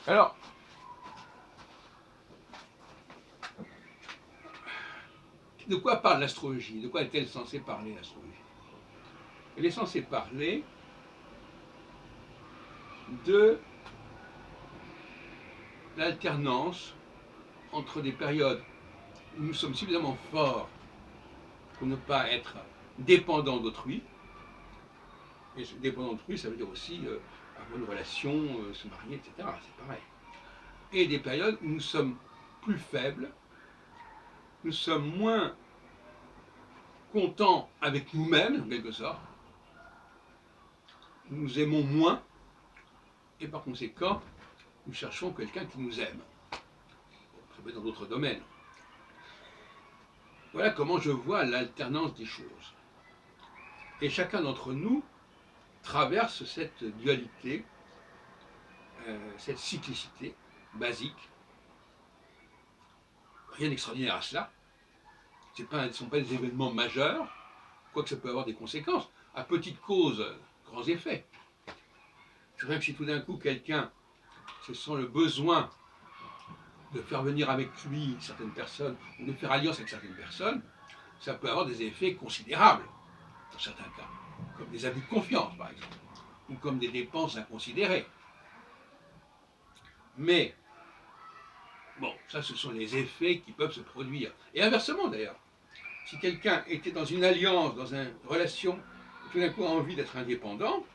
Alors, de quoi parle l'astrologie? De quoi est-elle censée parler, l'astrologie? Elle est censée parler de l'alternance entre des périodes où nous sommes suffisamment forts pour ne pas être dépendants d'autrui. Et dépendant d'autrui, ça veut dire aussi avoir une relation, se marier, etc. C'est pareil. Et des périodes où nous sommes plus faibles, nous sommes moins contents avec nous-mêmes, en quelque sorte, nous aimons moins, et par conséquent, nous cherchons quelqu'un qui nous aime. Ça peut être dans d'autres domaines. Voilà comment je vois l'alternance des choses. Et chacun d'entre nous traverse cette dualité, cette cyclicité basique. Rien d'extraordinaire à cela. Ce ne sont pas des événements majeurs, quoique ça peut avoir des conséquences. À petite cause, grands effets. C'est vrai que si tout d'un coup quelqu'un se sent le besoin de faire venir avec lui certaines personnes, ou de faire alliance avec certaines personnes, ça peut avoir des effets considérables, dans certains cas, comme des abus de confiance, par exemple, ou comme des dépenses inconsidérées. Mais, bon, ça, ce sont les effets qui peuvent se produire. Et inversement, d'ailleurs. Si quelqu'un était dans une alliance, dans une relation, et tout d'un coup a envie d'être indépendant,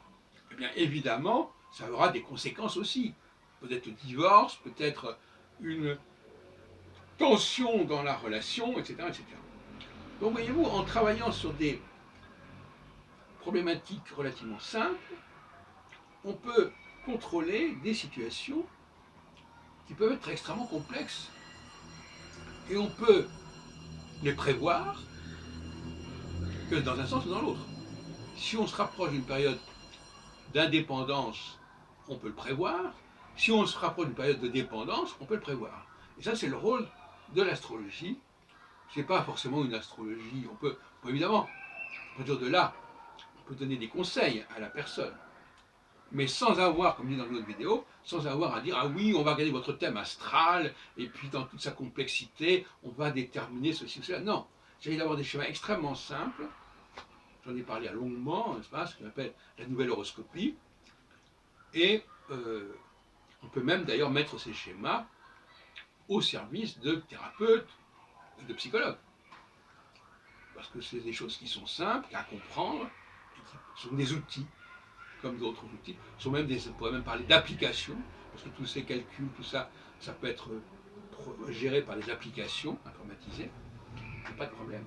eh bien, évidemment, ça aura des conséquences aussi. Peut-être le divorce, peut-être une tension dans la relation, etc., etc. Donc, voyez-vous, en travaillant sur des problématiques relativement simples, on peut contrôler des situations qui peuvent être extrêmement complexes. Et on peut les prévoir que dans un sens ou dans l'autre. Si on se rapproche d'une période d'indépendance, on peut le prévoir. Si on se rapproche d'une période de dépendance, on peut le prévoir. Et ça, c'est le rôle de l'astrologie. Ce n'est pas forcément une astrologie. On peut évidemment, à partir de là, on peut donner des conseils à la personne. Mais sans avoir, comme dit dans une autre vidéo, sans avoir à dire ah oui, on va regarder votre thème astral, et puis dans toute sa complexité, on va déterminer ceci ou cela. Non, il s'agit d'avoir des schémas extrêmement simples. J'en ai parlé longuement, n'est-ce pas, ce qu'on appelle la nouvelle horoscopie. Et on peut même d'ailleurs mettre ces schémas au service de thérapeutes, de psychologues. Parce que c'est des choses qui sont simples à comprendre, et qui sont des outils, comme d'autres outils. On pourrait même parler d'applications, parce que tous ces calculs, tout ça, ça peut être géré par des applications informatisées. Pas de problème.